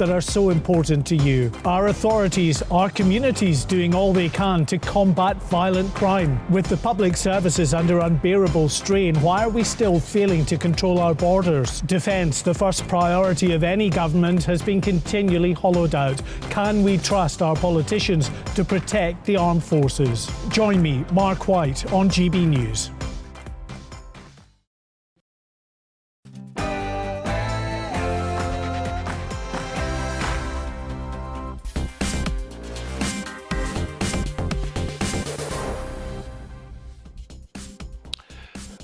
that are so important to you. Are authorities, our communities doing all they can to combat violent crime? With the public services under unbearable strain, why are we still failing to control our borders? Defence, the first priority of any government, has been continually hollowed out. Can we trust our politicians to protect the armed forces? Join me, Mark White, on GB News.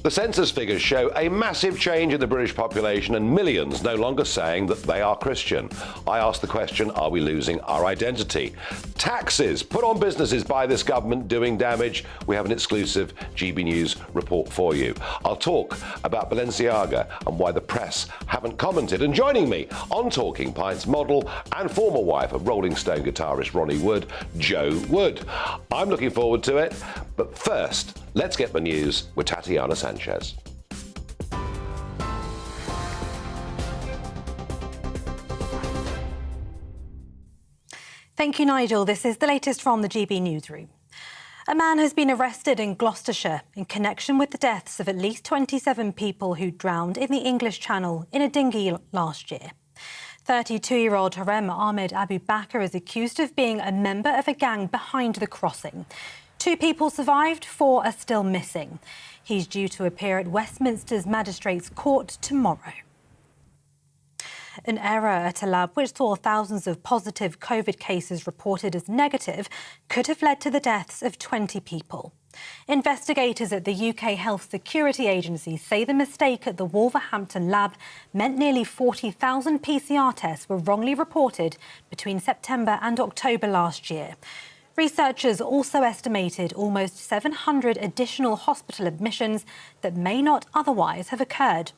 The census figures show a massive change in the British population and millions no longer saying that they are Christian. I ask the question, are we losing our identity? Taxes put on businesses by this government doing damage. We have an exclusive GB News report for you. I'll talk about Balenciaga and why the press haven't commented. And joining me on Talking Pints, model and former wife of Rolling Stone guitarist Ronnie Wood, Jo Wood. I'm looking forward to it. But first, let's get the news with Tatiana Sanchez. Thank you, Nigel. This is the latest from the GB Newsroom. A man has been arrested in Gloucestershire in connection with the deaths of at least 27 people who drowned in the English Channel in a dinghy last year. 32-year-old Harem Ahmed Abu Bakr is accused of being a member of a gang behind the crossing. 2 people survived, 4 are still missing. He's due to appear at Westminster's Magistrates' Court tomorrow. An error at a lab which saw thousands of positive COVID cases reported as negative could have led to the deaths of 20 people. Investigators at the UK Health Security Agency say the mistake at the Wolverhampton lab meant nearly 40,000 PCR tests were wrongly reported between September and October last year. Researchers also estimated almost 700 additional hospital admissions that may not otherwise have occurred.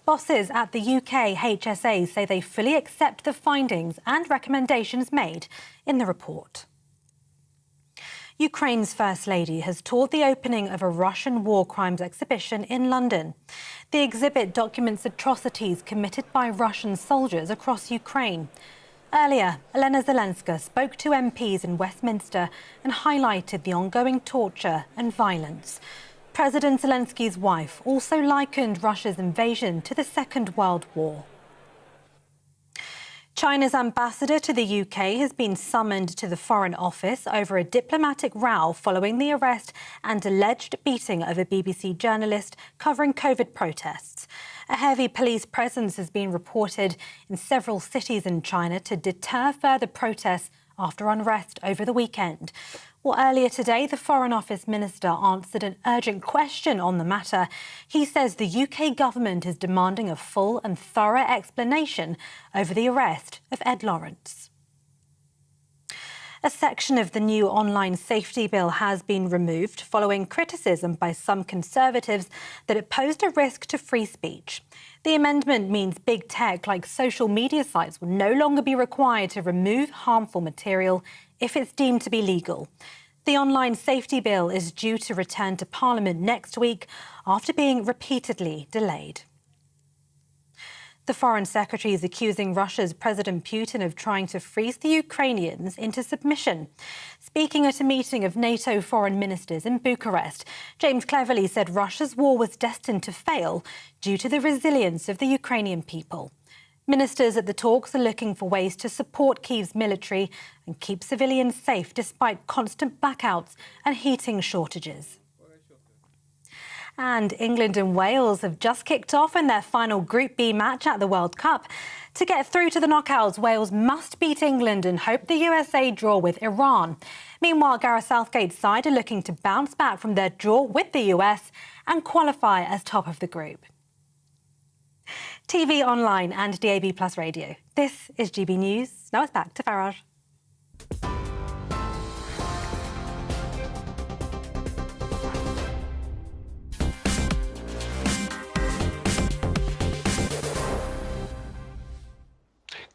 Bosses at the UK HSA say they fully accept the findings and recommendations made in the report. Ukraine's First Lady has toured the opening of a Russian war crimes exhibition in London. The exhibit documents atrocities committed by Russian soldiers across Ukraine. Earlier, Elena Zelenska spoke to MPs in Westminster and highlighted the ongoing torture and violence. President Zelensky's wife also likened Russia's invasion to the Second World War. China's ambassador to the UK has been summoned to the Foreign Office over a diplomatic row following the arrest and alleged beating of a BBC journalist covering COVID protests. A heavy police presence has been reported in several cities in China to deter further protests after unrest over the weekend. Well, earlier today, the Foreign Office Minister answered an urgent question on the matter. He says the UK government is demanding a full and thorough explanation over the arrest of Ed Lawrence. A section of the new online safety bill has been removed following criticism by some Conservatives that it posed a risk to free speech. The amendment means big tech like social media sites will no longer be required to remove harmful material if it's deemed to be legal. The online safety bill is due to return to Parliament next week after being repeatedly delayed. The Foreign Secretary is accusing Russia's President Putin of trying to freeze the Ukrainians into submission. Speaking at a meeting of NATO foreign ministers in Bucharest, James Cleverly said Russia's war was destined to fail due to the resilience of the Ukrainian people. Ministers at the talks are looking for ways to support Kyiv's military and keep civilians safe despite constant blackouts and heating shortages. And England and Wales have just kicked off in their final Group B match at the World Cup. To get through to the knockouts, Wales must beat England and hope the USA draw with Iran. Meanwhile, Gareth Southgate's side are looking to bounce back from their draw with the US and qualify as top of the group. TV, online and DAB+ radio. This is GB News. Now it's back to Farage.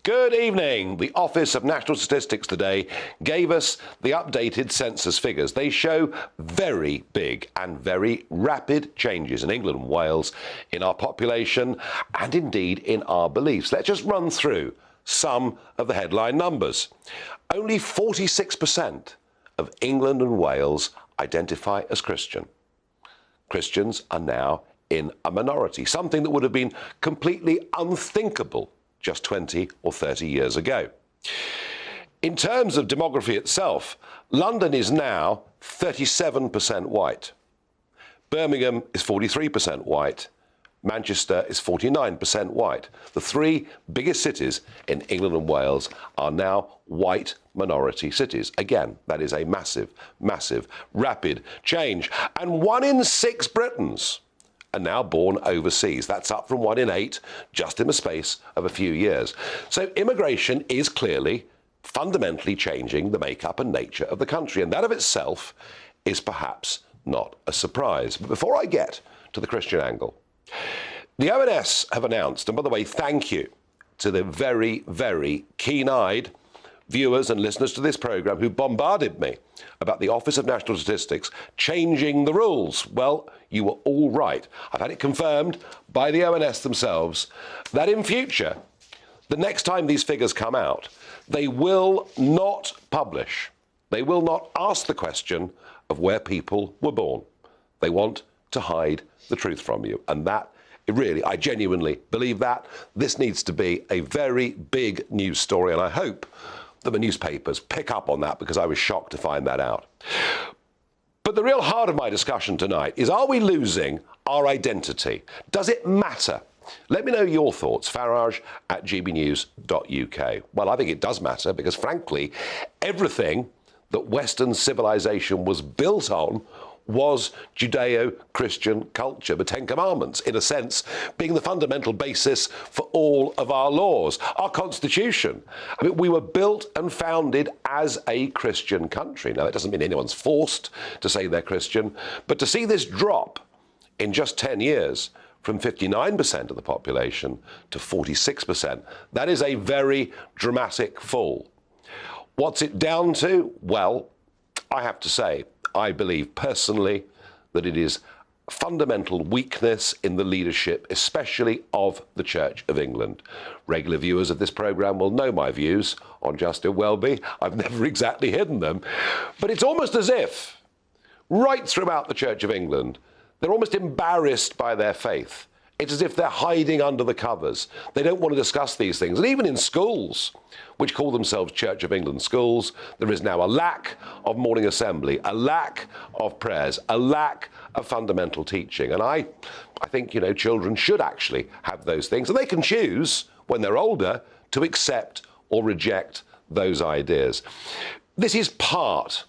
Good evening. The Office of National Statistics today gave us the updated census figures. They show very big and very rapid changes in England and Wales, in our population and indeed in our beliefs. Let's just run through some of the headline numbers. Only 46% of England and Wales identify as Christian. Christians are now in a minority, something that would have been completely unthinkable just 20 or 30 years ago. In terms of demography itself, London is now 37% white. Birmingham is 43% white. Manchester is 49% white. The three biggest cities in England and Wales are now white minority cities. Again, that is a massive, massive, rapid change. And 1 in 6 Britons are now born overseas. That's up from 1 in 8 just in the space of a few years. So immigration is clearly fundamentally changing the makeup and nature of the country. And that of itself is perhaps not a surprise. But before I get to the Christian angle, the ONS have announced, and by the way, thank you to the very, very keen-eyed viewers and listeners to this programme who bombarded me about the Office of National Statistics changing the rules. Well, you were all right. I've had it confirmed by the ONS themselves that in future, the next time these figures come out, they will not publish. They will not ask the question of where people were born. They want to hide the truth from you. And that, really, I genuinely believe that. This needs to be a very big news story, and I hope that the newspapers pick up on that, because I was shocked to find that out. But the real heart of my discussion tonight is, are we losing our identity? Does it matter? Let me know your thoughts, Farage at gbnews.uk. Well, I think it does matter, because frankly, everything that Western civilization was built on was Judeo-Christian culture, the Ten Commandments, in a sense, being the fundamental basis for all of our laws. Our Constitution, I mean, we were built and founded as a Christian country. Now, that doesn't mean anyone's forced to say they're Christian, but to see this drop in just 10 years from 59% of the population to 46%, that is a very dramatic fall. What's it down to? Well, I have to say, I believe personally that it is fundamental weakness in the leadership, especially of the Church of England. Regular viewers of this programme will know my views on Justin Welby. I've never exactly hidden them. But it's almost as if, right throughout the Church of England, they're almost embarrassed by their faith. It's as if they're hiding under the covers. They don't want to discuss these things. And even in schools, which call themselves Church of England schools, there is now a lack of morning assembly, a lack of prayers, a lack of fundamental teaching. And I think, you know, children should actually have those things. And they can choose, when they're older, to accept or reject those ideas. This is part,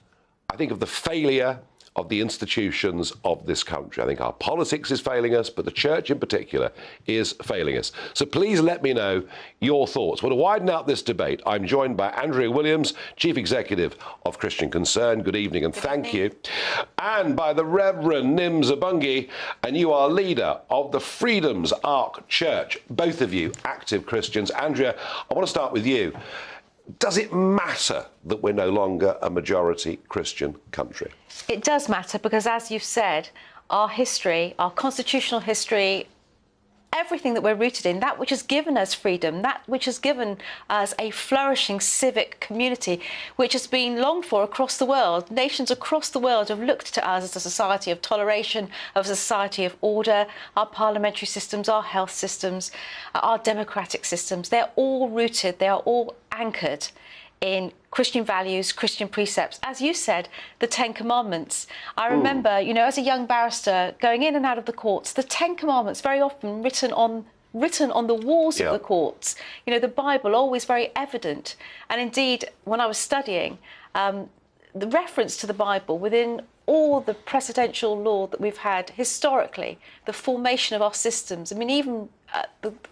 I think, of the failure of the institutions of this country. I think our politics is failing us, but the church in particular is failing us. So please let me know your thoughts. Well, to widen out this debate, I'm joined by Andrea Williams, Chief Executive of Christian Concern. Good evening and thank you. And by the Reverend Nim Zabungi, and you are leader of the Freedom's Ark Church. Both of you active Christians. Andrea, I want to start with you. Does it matter that we're no longer a majority Christian country? It does matter, because, as you've said, our history, our constitutional history, everything that we're rooted in, that which has given us freedom, that which has given us a flourishing civic community, which has been longed for across the world. Nations across the world have looked to us as a society of toleration, as a society of order. Our parliamentary systems, our health systems, our democratic systems, they're all rooted, they are all anchored in Christian values, Christian precepts. As you said, the Ten Commandments. I remember, you know, as a young barrister going in and out of the courts, the Ten Commandments very often written on the walls of the courts. You know, the Bible always very evident. And indeed, when I was studying, the reference to the Bible within all the presidential law that we've had historically, the formation of our systems. I mean, even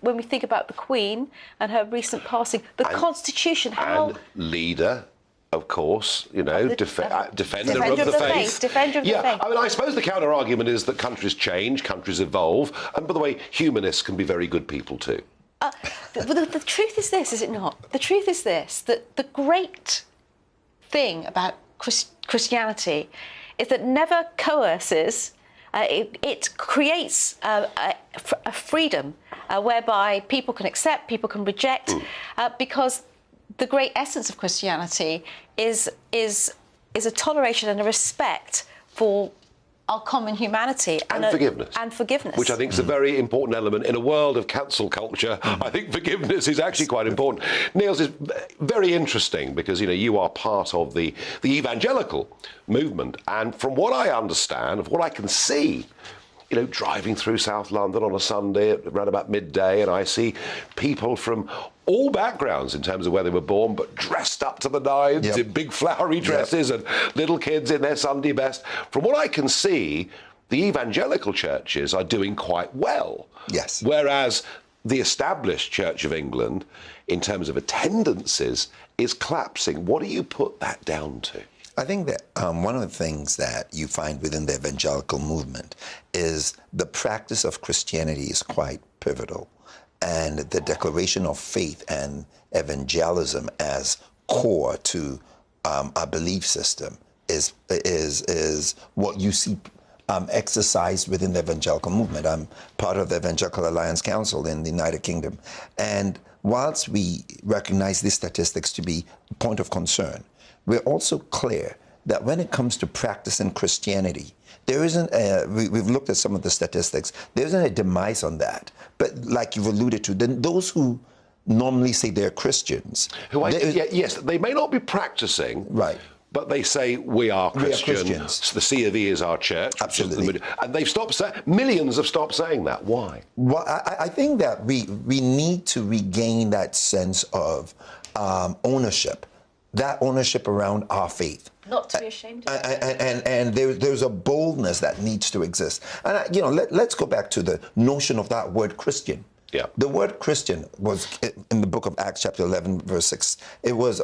when we think about the Queen and her recent passing, the Constitution, how... And leader, of course, you know, defender of the faith. Defender of the faith. I mean, I suppose the counter-argument is that countries change, countries evolve, and by the way, humanists can be very good people too. The truth is this, is it not? The truth is this, that the great thing about Christianity is that never coerces, it creates a freedom whereby people can accept, people can reject, because the great essence of Christianity is a toleration and a respect for our common humanity and forgiveness. And forgiveness. Which I think is a very important element. In a world of cancel culture, I think forgiveness is actually quite important. Niels, is very interesting because, you are part of the evangelical movement. And from what I understand, of what I can see, driving through South London on a Sunday at around about midday, and I see people from all backgrounds in terms of where they were born, but dressed up to the nines in big flowery dresses and little kids in their Sunday best. From what I can see, the evangelical churches are doing quite well. Yes. Whereas the established Church of England, in terms of attendances, is collapsing. What do you put that down to? I think that one of the things that you find within the evangelical movement is the practice of Christianity is quite pivotal. And the declaration of faith and evangelism as core to our belief system is what you see exercised within the evangelical movement. I'm part of the Evangelical Alliance Council in the United Kingdom. And whilst we recognize these statistics to be a point of concern, we're also clear that when it comes to practicing Christianity, there isn't we've looked at some of the statistics, there isn't a demise on that. But like you've alluded to, then those who normally say they're Christians. Yes, they may not be practicing. Right. But they say, we are Christians. So the C of E is our church. Absolutely. And they've stopped millions have stopped saying that. Why? Well, I think that we need to regain that sense of ownership, that ownership around our faith. Not to be ashamed of and there's a boldness that needs to exist. And let's go back to the notion of that word Christian. Yeah. The word Christian was in the book of Acts chapter 11 verse 6. It was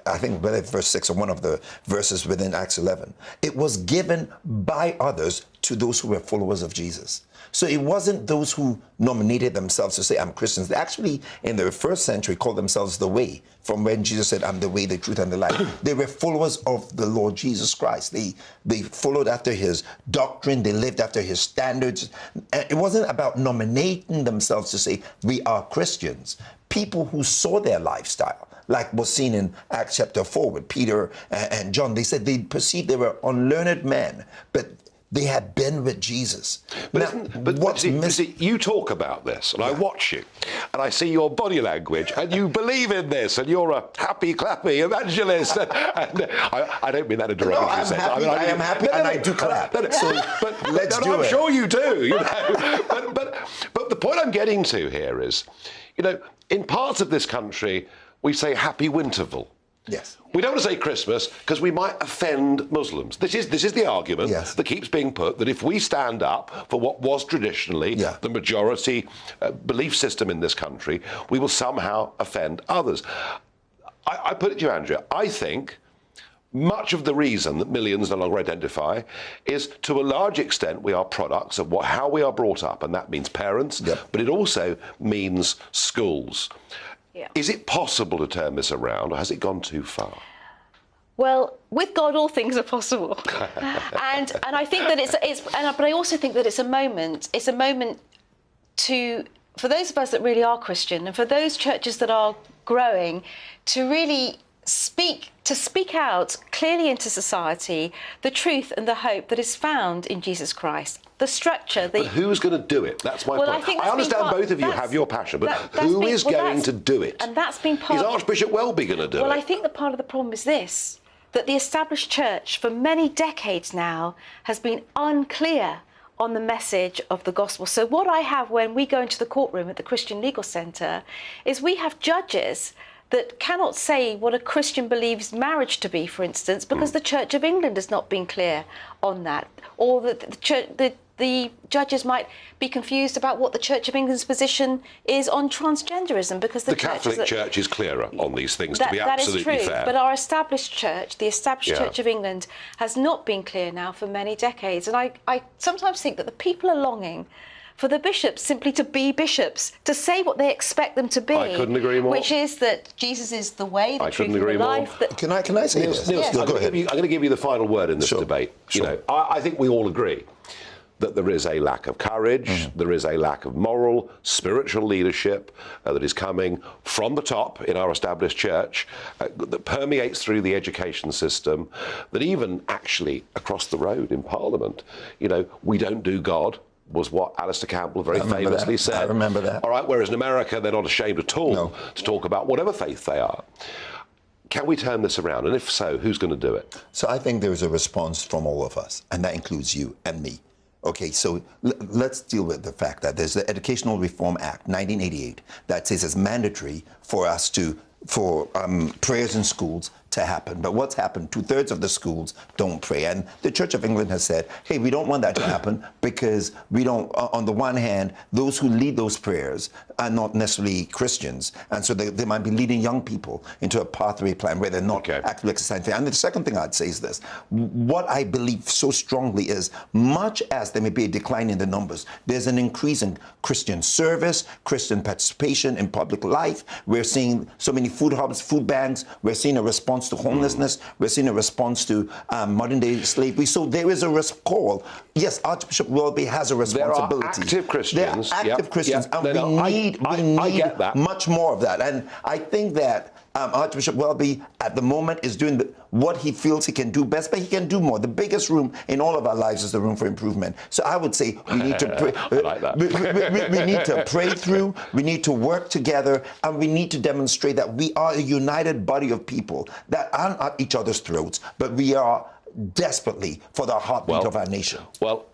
I think verse 6 or one of the verses within Acts 11. It was given by others to those who were followers of Jesus. So it wasn't those who nominated themselves to say, I'm Christians. They actually, in the first century, called themselves the way, from when Jesus said, I'm the way, the truth, and the life. They were followers of the Lord Jesus Christ. They followed after his doctrine. They lived after his standards. And it wasn't about nominating themselves to say, we are Christians. People who saw their lifestyle, like was seen in Acts chapter 4 with Peter and John, they said they perceived they were unlearned men, but they had been with Jesus. But you talk about this, and I watch you, and I see your body language, and you believe in this, and you're a happy, clappy evangelist. And I don't mean that in a derogatory sense. I am happy, and I do clap. But let's do it. I'm sure you do. But the point I'm getting to here is, in parts of this country, we say Happy Winterval. Yes. We don't want to say Christmas because we might offend Muslims. This is the argument that keeps being put, that if we stand up for what was traditionally the majority belief system in this country, we will somehow offend others. I put it to you, Andrea, I think much of the reason that millions no longer identify is, to a large extent, we are products of how we are brought up, and that means parents, but it also means schools. Yeah. Is it possible to turn this around, or has it gone too far? Well, with God, all things are possible, and I think that but I also think that it's a moment. It's a moment for those of us that really are Christian, and for those churches that are growing, to really speak out clearly into society the truth and the hope that is found in Jesus Christ. The structure. But who's going to do it? That's my point. I understand both of you have your passion, but who is going to do it? And that's been part. Is Archbishop Welby going to do it? Well, I think that part of the problem is this, that the established church for many decades now has been unclear on the message of the gospel. So what I have when we go into the courtroom at the Christian Legal Centre is we have judges that cannot say what a Christian believes marriage to be, for instance, because the Church of England has not been clear on that, or that the judges might be confused about what the Church of England's position is on transgenderism, because the Catholic Church is clearer on these things, to be absolutely fair. That is true, fair. but our established church, the established Church of England, has not been clear now for many decades. And I sometimes think that the people are longing for the bishops simply to be bishops, to say what they expect them to be. I couldn't agree more. Which is that Jesus is the way, the truth, and the life. Can I say this? Niels, I'm going to give you the final word in this debate. Sure. I think we all agree that there is a lack of courage, there is a lack of moral, spiritual leadership that is coming from the top in our established church, that permeates through the education system, that even actually across the road in Parliament, you know, we don't do God, was what Alistair Campbell very famously said. I remember that. All right, whereas in America, they're not ashamed at all to talk about whatever faith they are. Can we turn this around? And if so, who's going to do it? So I think there's a response from all of us, and that includes you and me. Okay, so let's deal with the fact that there's the Educational Reform Act, 1988, that says it's mandatory for us for prayers in schools to happen. But what's happened? 2/3 of the schools don't pray. And the Church of England has said, hey, we don't want that to happen because we don't, on the one hand, those who lead those prayers are not necessarily Christians. And so they might be leading young people into a pathway plan where they're not actively exercising. And the second thing I'd say is this. What I believe so strongly is, much as there may be a decline in the numbers, there's an increase in Christian service, Christian participation in public life. We're seeing so many food hubs, food banks. We're seeing a response to homelessness. We're seeing a response to modern-day slavery. So there is a call. Yes, Archbishop Welby has a responsibility. There are active Christians. There are active Christians, and we need much more of that. And I think that Archbishop Welby at the moment is doing what he feels he can do best, but he can do more. The biggest room in all of our lives is the room for improvement. So I would say we need to pray. I like that. we need to pray through, we need to work together, and we need to demonstrate that we are a united body of people that aren't at each other's throats, but we are desperately for the heartbeat of our nation. Well,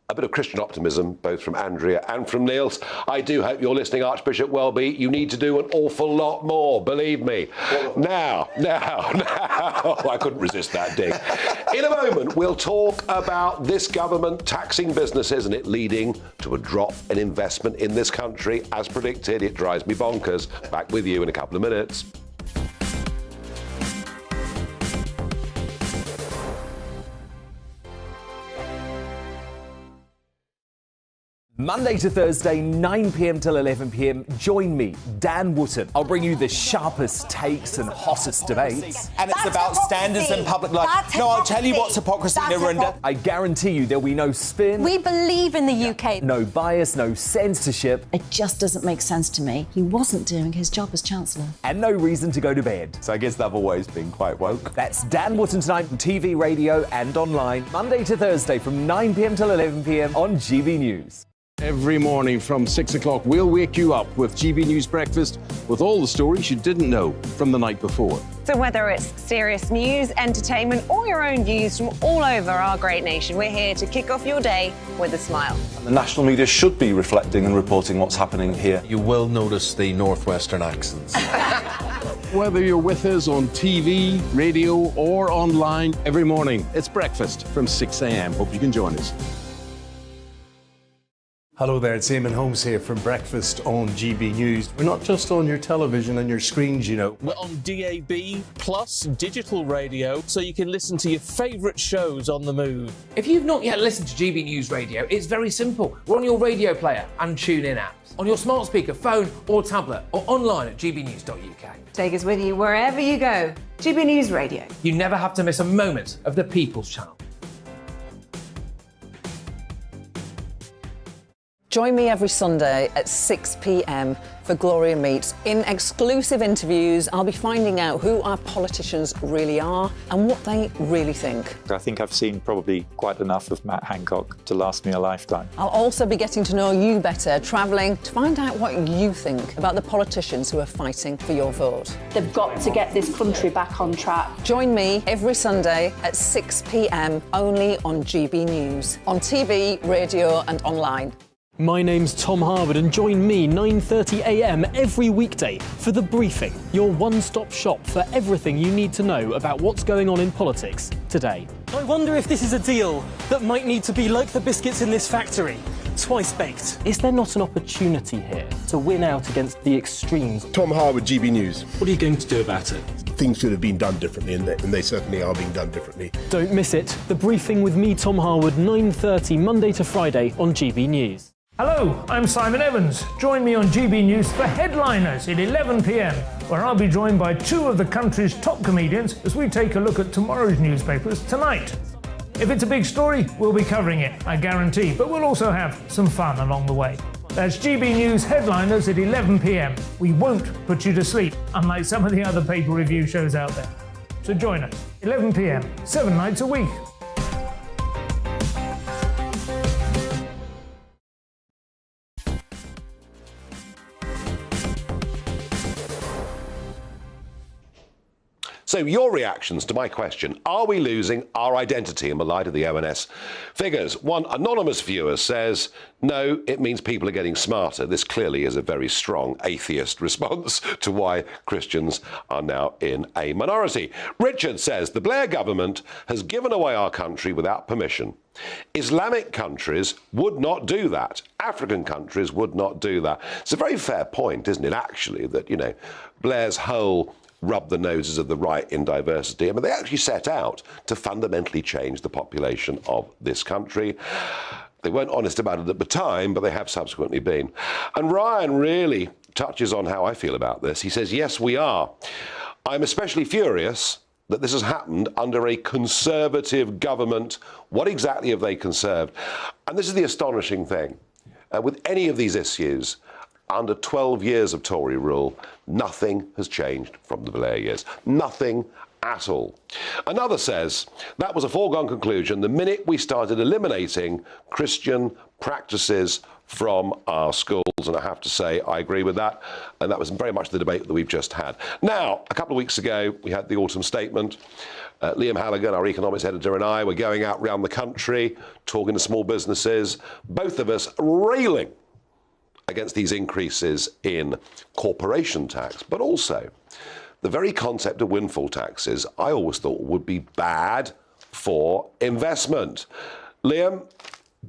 a bit of Christian optimism, both from Andrea and from Niels. I do hope you're listening, Archbishop Welby. You need to do an awful lot more, believe me. Now, I couldn't resist that dig. In a moment, we'll talk about this government taxing businesses and it leading to a drop in investment in this country. As predicted, it drives me bonkers. Back with you in a couple of minutes. Monday to Thursday, 9 p.m. till 11 p.m. Join me, Dan Wootton. I'll bring you the sharpest takes and hottest debates. And it's about standards in public life. No, I'll tell you what's hypocrisy, Narendra. I guarantee you there'll be no spin. We believe in the UK. No bias, no censorship. It just doesn't make sense to me. He wasn't doing his job as Chancellor. And no reason to go to bed. So I guess they've always been quite woke. That's Dan Wootton tonight on TV, radio and online. Monday to Thursday from 9 p.m. till 11 p.m. on GB News. Every morning from 6 o'clock, we'll wake you up with GB News Breakfast with all the stories you didn't know from the night before. So whether it's serious news, entertainment, or your own views from all over our great nation, we're here to kick off your day with a smile. The national media should be reflecting and reporting what's happening here. You will notice the northwestern accents. Whether you're with us on TV, radio, or online, every morning, it's breakfast from 6 a.m. Hope you can join us. Hello there, it's Eamon Holmes here from Breakfast on GB News. We're not just on your television and your screens, you know. We're on DAB plus digital radio, so you can listen to your favourite shows on the move. If you've not yet listened to GB News Radio, it's very simple. We're on your radio player and TuneIn apps, on your smart speaker, phone or tablet, or online at gbnews.uk. Take us with you wherever you go. GB News Radio. You never have to miss a moment of the People's Channel. Join me every Sunday at 6 p.m. for Gloria Meets. In exclusive interviews, I'll be finding out who our politicians really are and what they really think. I think I've seen probably quite enough of Matt Hancock to last me a lifetime. I'll also be getting to know you better, travelling to find out what you think about the politicians who are fighting for your vote. They've got to get this country back on track. Join me every Sunday at 6 p.m. only on GB News, on TV, radio and online. My name's Tom Harwood and join me 9:30 a.m. every weekday for The Briefing, your one-stop shop for everything you need to know about what's going on in politics today. I wonder if this is a deal that might need to be like the biscuits in this factory, twice baked. Is there not an opportunity here to win out against the extremes? Tom Harwood, GB News. What are you going to do about it? Things should have been done differently, and they certainly are being done differently. Don't miss it. The Briefing with me, Tom Harwood, 9:30 Monday to Friday on GB News. Hello, I'm Simon Evans. Join me on GB News for Headliners at 11 p.m, where I'll be joined by two of the country's top comedians as we take a look at tomorrow's newspapers tonight. If it's a big story, we'll be covering it, I guarantee, but we'll also have some fun along the way. That's GB News Headliners at 11 p.m. We won't put you to sleep, unlike some of the other pay-per-review shows out there. So join us, 11 p.m, 7 nights a week. So your reactions to my question, are we losing our identity in the light of the ONS figures? One anonymous viewer says, no, it means people are getting smarter. This clearly is a very strong atheist response to why Christians are now in a minority. Richard says, the Blair government has given away our country without permission. Islamic countries would not do that. African countries would not do that. It's a very fair point, isn't it, actually, that, you know, Blair's whole rub the noses of the right in diversity. I mean, they actually set out to fundamentally change the population of this country. They weren't honest about it at the time, but they have subsequently been. And Ryan really touches on how I feel about this. He says, yes, we are. I'm especially furious that this has happened under a conservative government. What exactly have they conserved? And this is the astonishing thing. With any of these issues, under 12 years of Tory rule, nothing has changed from the Blair years. Nothing at all. Another says, that was a foregone conclusion the minute we started eliminating Christian practices from our schools. And I have to say, I agree with that. And that was very much the debate that we've just had. Now, a couple of weeks ago, we had the autumn statement. Liam Halligan, our economics editor, and I were going out around the country, talking to small businesses, both of us railing against these increases in corporation tax, but also the very concept of windfall taxes I always thought would be bad for investment. Liam,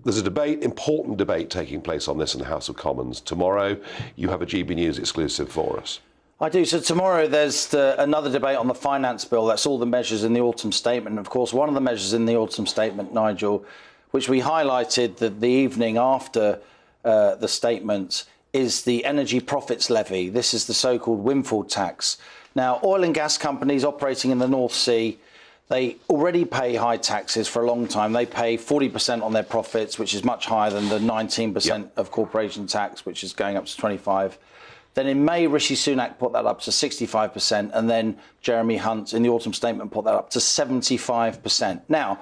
there's a debate, important debate taking place on this in the House of Commons. Tomorrow, you have a GB News exclusive for us. I do. So tomorrow there's another debate on the finance bill. That's all the measures in the autumn statement. And of course, one of the measures in the autumn statement, Nigel, which we highlighted the evening after the statement, is the energy profits levy. This is the so-called windfall tax. Now, oil and gas companies operating in the North Sea, they already pay high taxes for a long time. They pay 40% on their profits, which is much higher than the 19% of corporation tax, which is going up to 25%. Then in May, Rishi Sunak put that up to 65%, and then Jeremy Hunt in the autumn statement put that up to 75%. Now,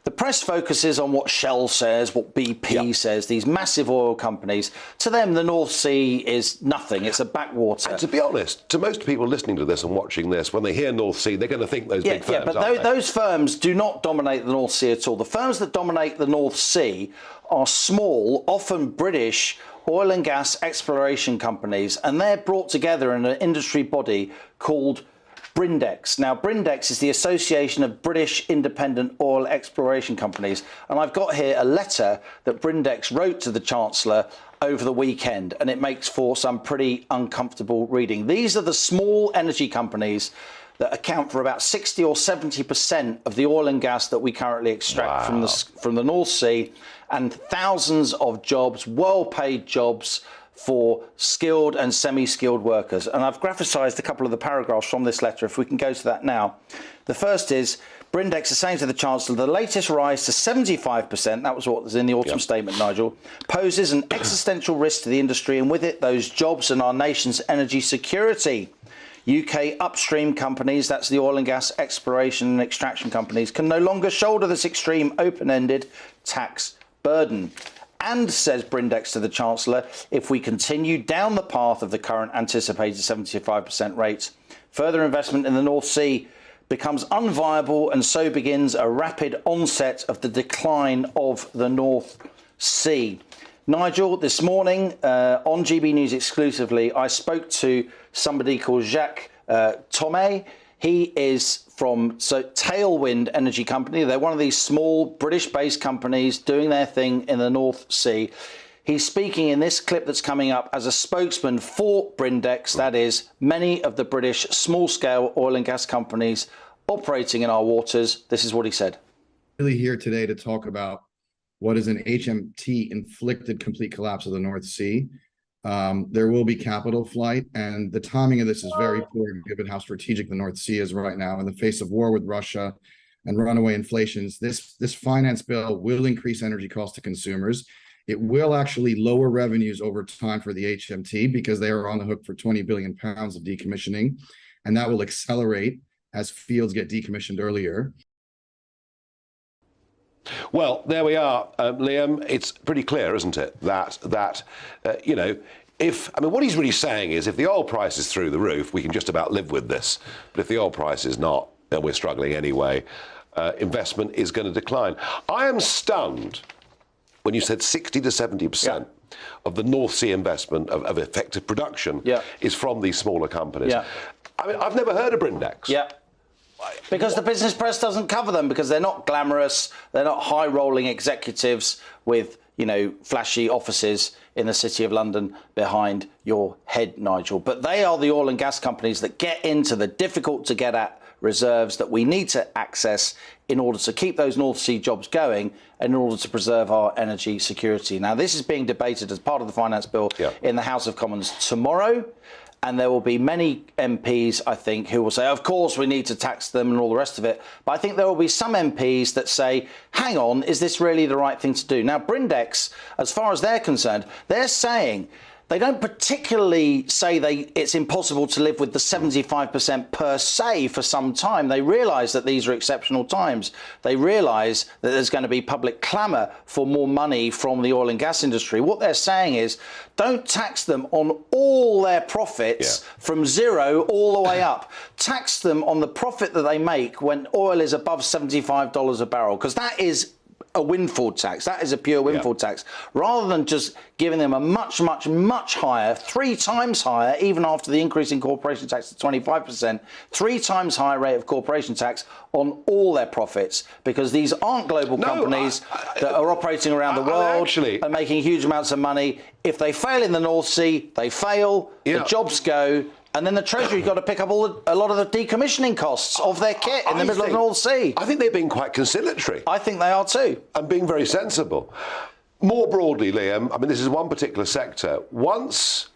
the press focuses on what Shell says, what BP says, these massive oil companies. To them, the North Sea is nothing. It's a backwater. And to be honest, to most people listening to this and watching this, when they hear North Sea, they're going to think those big firms, but those firms do not dominate the North Sea at all. The firms that dominate the North Sea are small, often British, oil and gas exploration companies, and they're brought together in an industry body called Brindex. Now, Brindex is the Association of British Independent Oil Exploration Companies, and I've got here a letter that Brindex wrote to the Chancellor over the weekend, and it makes for some pretty uncomfortable reading. These are the small energy companies that account for about 60 or 70% of the oil and gas that we currently extract from the North Sea, and thousands of jobs, well-paid jobs, for skilled and semi-skilled workers. And I've graphicized a couple of the paragraphs from this letter, if we can go to that now. The first is, Brindex is saying to the Chancellor, the latest rise to 75%, that was what was in the autumn statement, Nigel, poses an existential risk to the industry, and with it, those jobs and our nation's energy security. UK upstream companies, that's the oil and gas exploration and extraction companies, can no longer shoulder this extreme open-ended tax burden. And, says Brindex to the Chancellor, if we continue down the path of the current anticipated 75% rates, further investment in the North Sea becomes unviable, and so begins a rapid onset of the decline of the North Sea. Nigel, this morning on GB News exclusively, I spoke to somebody called Jacques Thomé. He is from Tailwind Energy Company. They're one of these small British-based companies doing their thing in the North Sea. He's speaking in this clip that's coming up as a spokesman for Brindex, that is, many of the British small-scale oil and gas companies operating in our waters. This is what he said. Really here today to talk about what is an HMT-inflicted complete collapse of the North Sea. There will be capital flight, and the timing of this is very poor given how strategic the North Sea is right now in the face of war with Russia, and runaway inflations, this finance bill will increase energy costs to consumers. It will actually lower revenues over time for the HMT because they are on the hook for 20 billion pounds of decommissioning, and that will accelerate as fields get decommissioned earlier. Well, there we are, Liam. It's pretty clear, isn't it, that you know, what he's really saying is if the oil price is through the roof, we can just about live with this. But if the oil price is not, then we're struggling anyway. Investment is going to decline. I am stunned when you said 60 to 70% of the North Sea investment of effective production is from these smaller companies. I mean, I've never heard of Brindex. Because the business press doesn't cover them, because they're not glamorous, they're not high-rolling executives with, you know, flashy offices in the City of London behind your head, Nigel. But they are the oil and gas companies that get into the difficult-to-get-at reserves that we need to access in order to keep those North Sea jobs going and in order to preserve our energy security. Now, this is being debated as part of the Finance Bill in the House of Commons tomorrow. And there will be many MPs, I think, who will say, of course, we need to tax them and all the rest of it. But I think there will be some MPs that say, hang on, is this really the right thing to do? Now, Brindex, as far as they're concerned, they're saying they don't particularly say it's impossible to live with the 75% per se for some time. They realise that these are exceptional times. They realise that there's going to be public clamour for more money from the oil and gas industry. What they're saying is, don't tax them on all their profits from zero all the way up. Tax them on the profit that they make when oil is above $75 a barrel, because that is a windfall tax. That is a pure windfall tax, rather than just giving them a much, much, much higher, 3 times higher, even after the increase in corporation tax to 25%, 3 times higher rate of corporation tax on all their profits, because these aren't global companies that are operating around the world and making huge amounts of money. If they fail in the North Sea, they fail, the jobs go, and then the Treasury's got to pick up a lot of the decommissioning costs of their kit in the middle of the North Sea. I think they're being quite conciliatory. I think they are too. And being very sensible. More broadly, Liam, I mean, this is one particular sector. Once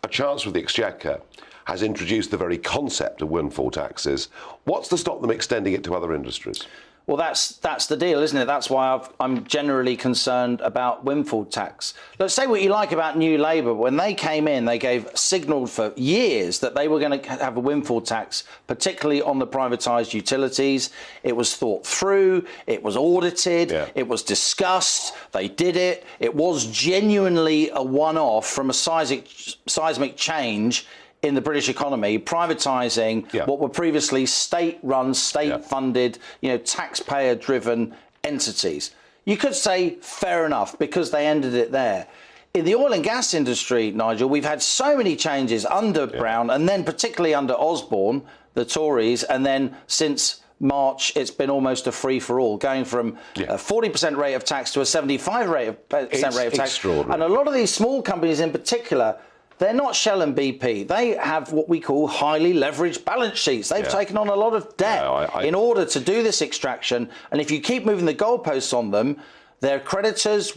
a Chancellor of the Exchequer has introduced the very concept of windfall taxes, what's to stop them extending it to other industries? Well, that's the deal, isn't it? That's why I'm generally concerned about windfall tax. Let's say what you like about New Labour. When they came in, they signalled for years that they were going to have a windfall tax, particularly on the privatised utilities. It was thought through. It was audited. It was discussed. They did it. It was genuinely a one-off from a seismic change in the British economy, privatising what were previously state-run, state-funded, taxpayer-driven entities. You could say fair enough, because they ended it there. In the oil and gas industry, Nigel, we've had so many changes under Brown, and then particularly under Osborne, the Tories, and then since March, it's been almost a free-for-all, going from a 40% rate of tax to a 75% rate of tax. Extraordinary. And a lot of these small companies in particular, they're not Shell and BP. They have what we call highly leveraged balance sheets. They've taken on a lot of debt in order to do this extraction. And if you keep moving the goalposts on them, their creditors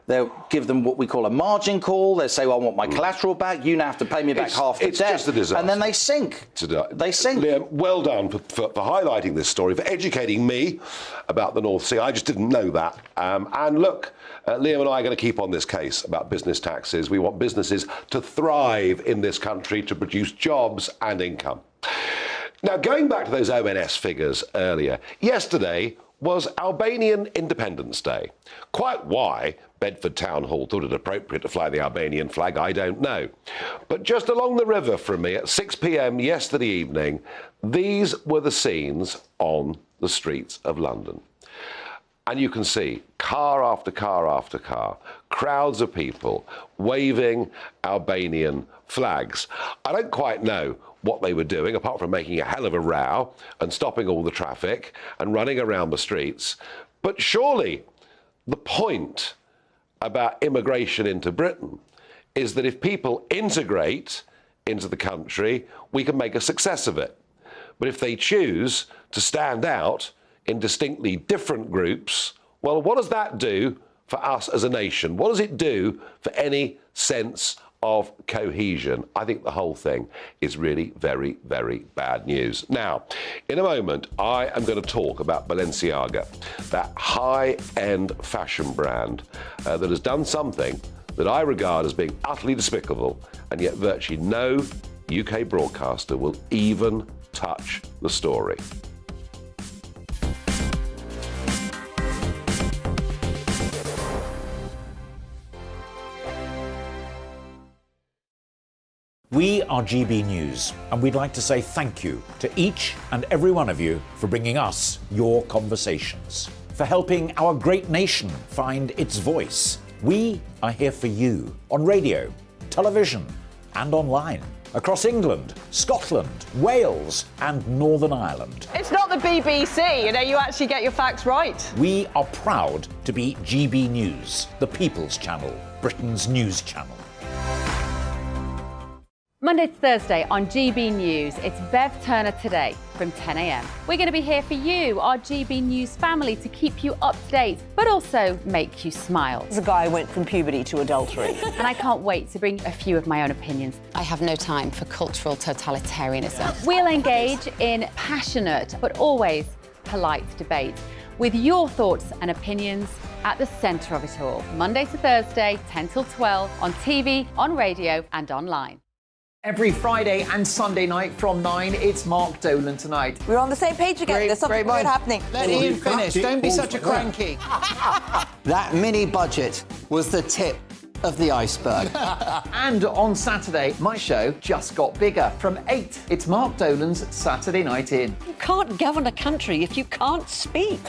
they'll give them what we call a margin call. They say, well, I want my collateral back. You now have to pay me back half the debt. It's just a disaster. And then they sink. They sink. Liam, well done for highlighting this story, for educating me about the North Sea. I just didn't know that. And look, Liam and I are going to keep on this case about business taxes. We want businesses to thrive in this country, to produce jobs and income. Now, going back to those ONS figures earlier, yesterday was Albanian Independence Day. Quite why Bedford Town Hall thought it appropriate to fly the Albanian flag, I don't know. But just along the river from me at 6 p.m. yesterday evening, these were the scenes on the streets of London. And you can see car after car after car, crowds of people waving Albanian flags. I don't quite know what they were doing, apart from making a hell of a row and stopping all the traffic and running around the streets. But surely the point about immigration into Britain is that if people integrate into the country, we can make a success of it. But if they choose to stand out in distinctly different groups, well, what does that do for us as a nation? What does it do for any sense of cohesion. I think the whole thing is really very, very bad news. Now, in a moment, I am going to talk about Balenciaga, that high-end fashion brand that has done something that I regard as being utterly despicable, and yet virtually no UK broadcaster will even touch the story. We are GB News, and we'd like to say thank you to each and every one of you for bringing us your conversations, for helping our great nation find its voice. We are here for you on radio, television, and online, across England, Scotland, Wales, and Northern Ireland. It's not the BBC, you actually get your facts right. We are proud to be GB News, the People's Channel, Britain's news channel. Monday to Thursday on GB News, it's Bev Turner Today from 10 a.m. We're going to be here for you, our GB News family, to keep you up to date, but also make you smile. The guy went from puberty to adultery. And I can't wait to bring a few of my own opinions. I have no time for cultural totalitarianism. We'll engage in passionate, but always polite debate, with your thoughts and opinions at the centre of it all. Monday to Thursday, 10 till 12, on TV, on radio and online. Every Friday and Sunday night from 9, it's Mark Dolan Tonight. We're on the same page again. There's something weird happening. Let Ian finish. Don't be such a cranky. That mini budget was the tip of the iceberg. And on Saturday, my show just got bigger. From 8, it's Mark Dolan's Saturday Night In. You can't govern a country if you can't speak.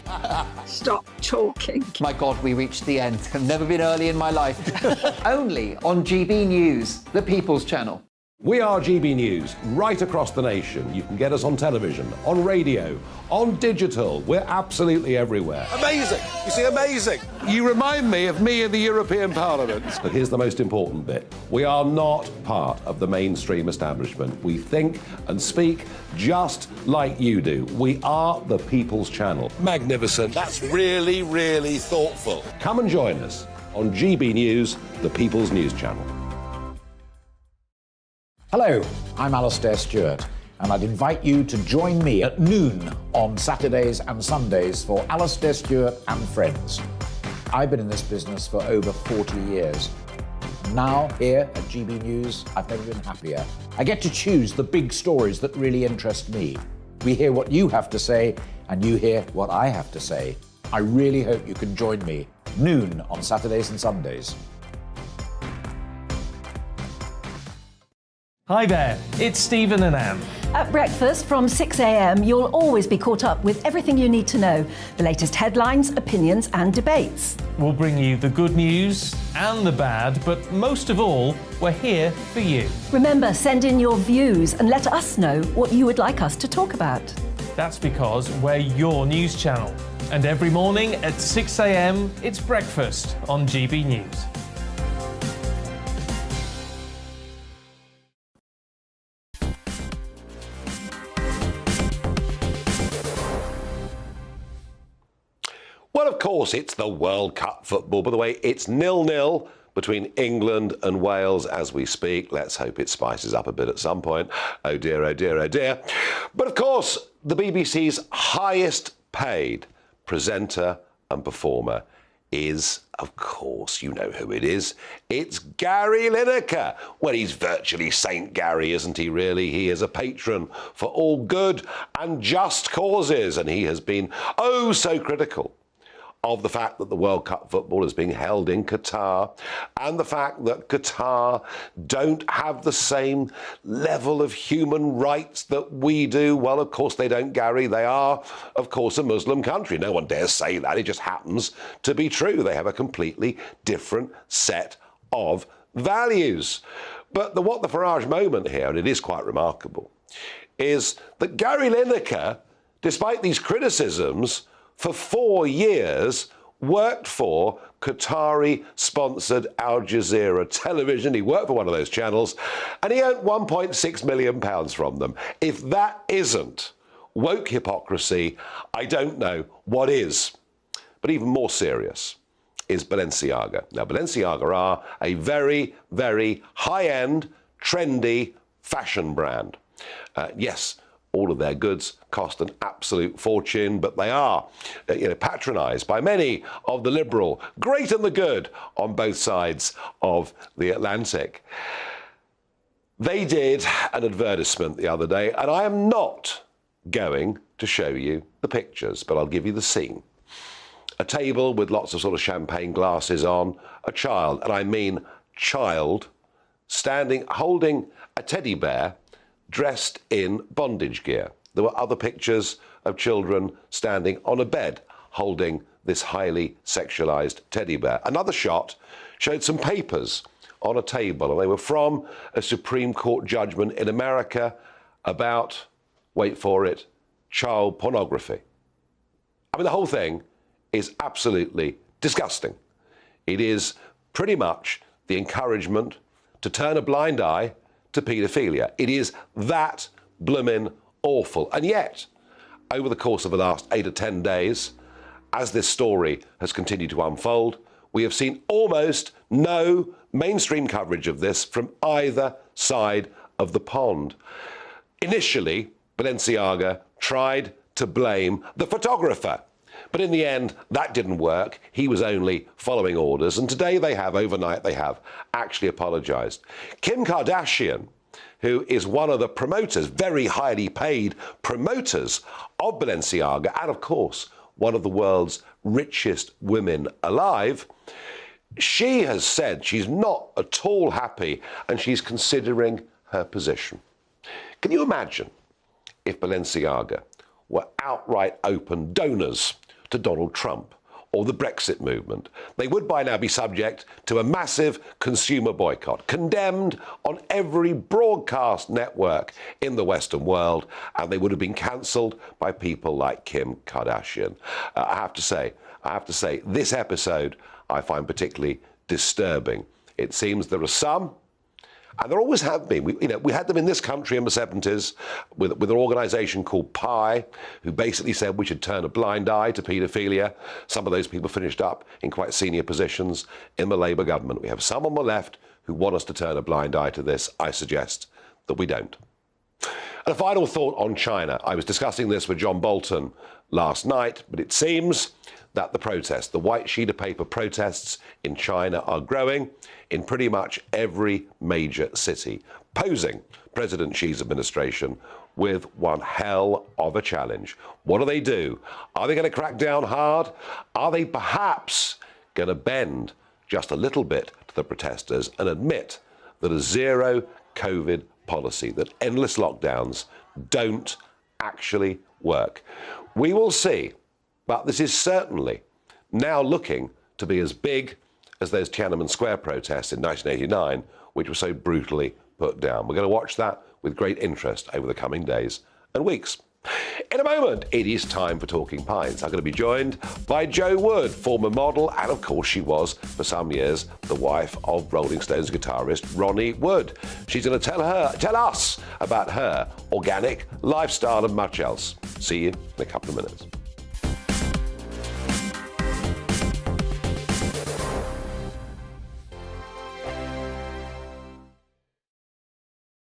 Stop talking. My God, we reached the end. I've never been early in my life. Only on GB News, the People's Channel. We are GB News, right across the nation. You can get us on television, on radio, on digital. We're absolutely everywhere. Amazing. You see, amazing. You remind me of me in the European Parliament. But here's the most important bit. We are not part of the mainstream establishment. We think and speak just like you do. We are the People's Channel. Magnificent. That's really, really thoughtful. Come and join us on GB News, the People's News Channel. Hello, I'm Alastair Stewart, and I'd invite you to join me at noon on Saturdays and Sundays for Alastair Stewart and Friends. I've been in this business for over 40 years. Now, here at GB News, I've never been happier. I get to choose the big stories that really interest me. We hear what you have to say, and you hear what I have to say. I really hope you can join me, noon on Saturdays and Sundays. Hi there, it's Stephen and Anne. At breakfast from 6 a.m, you'll always be caught up with everything you need to know, the latest headlines, opinions and debates. We'll bring you the good news and the bad, but most of all, we're here for you. Remember, send in your views and let us know what you would like us to talk about. That's because we're your news channel. And every morning at 6 a.m, it's breakfast on GB News. Well, of course, it's the World Cup football. By the way, it's 0-0 between England and Wales as we speak. Let's hope it spices up a bit at some point. Oh dear, oh dear, oh dear. But of course, the BBC's highest paid presenter and performer is, of course, you know who it is. It's Gary Lineker. Well, he's virtually Saint Gary, isn't he, really? He is a patron for all good and just causes, and he has been oh so critical of the fact that the World Cup football is being held in Qatar, and the fact that Qatar don't have the same level of human rights that we do. Well, of course they don't, Gary. They are, of course, a Muslim country. No one dares say that. It just happens to be true. They have a completely different set of values. But what the Farage moment here, and it is quite remarkable, is that Gary Lineker, despite these criticisms, for 4 years, worked for Qatari-sponsored Al Jazeera television. He worked for one of those channels, and he earned £1.6 million from them. If that isn't woke hypocrisy, I don't know what is. But even more serious, is Balenciaga. Now, Balenciaga are a very, very high-end, trendy fashion brand. Yes, all of their goods cost an absolute fortune, but they are patronised by many of the liberal, great and the good on both sides of the Atlantic. They did an advertisement the other day, and I am not going to show you the pictures, but I'll give you the scene. A table with lots of sort of champagne glasses on, a child, and I mean child, standing, holding a teddy bear dressed in bondage gear. There were other pictures of children standing on a bed holding this highly sexualized teddy bear. Another shot showed some papers on a table, and they were from a Supreme Court judgment in America about, wait for it, child pornography. I mean, the whole thing is absolutely disgusting. It is pretty much the encouragement to turn a blind eye to paedophilia. It is that bloomin' awful. And yet, over the course of the last 8 or 10 days, as this story has continued to unfold, we have seen almost no mainstream coverage of this from either side of the pond. Initially, Balenciaga tried to blame the photographer, but in the end, that didn't work. He was only following orders, and today overnight, they have actually apologized. Kim Kardashian, who is one of the promoters, very highly paid promoters of Balenciaga, and of course, one of the world's richest women alive, she has said she's not at all happy and she's considering her position. Can you imagine if Balenciaga were outright open donors to Donald Trump or the Brexit movement? They would by now be subject to a massive consumer boycott, condemned on every broadcast network in the Western world, and they would have been cancelled by people like Kim Kardashian. I have to say, this episode I find particularly disturbing. It seems there are some, and there always have been. We had them in this country in the 70s with an organisation called PI, who basically said we should turn a blind eye to paedophilia. Some of those people finished up in quite senior positions in the Labour government. We have some on the left who want us to turn a blind eye to this. I suggest that we don't. And a final thought on China. I was discussing this with John Bolton last night, but it seems that the white sheet of paper protests in China are growing in pretty much every major city, posing President Xi's administration with one hell of a challenge. What do they do? Are they going to crack down hard? Are they perhaps going to bend just a little bit to the protesters and admit that a zero COVID policy, that endless lockdowns don't actually work? We will see. But this is certainly now looking to be as big as those Tiananmen Square protests in 1989, which were so brutally put down. We're going to watch that with great interest over the coming days and weeks. In a moment, it is time for Talking Pints. I'm going to be joined by Jo Wood, former model, and of course she was, for some years, the wife of Rolling Stones guitarist Ronnie Wood. She's going to tell us about her organic lifestyle and much else. See you in a couple of minutes.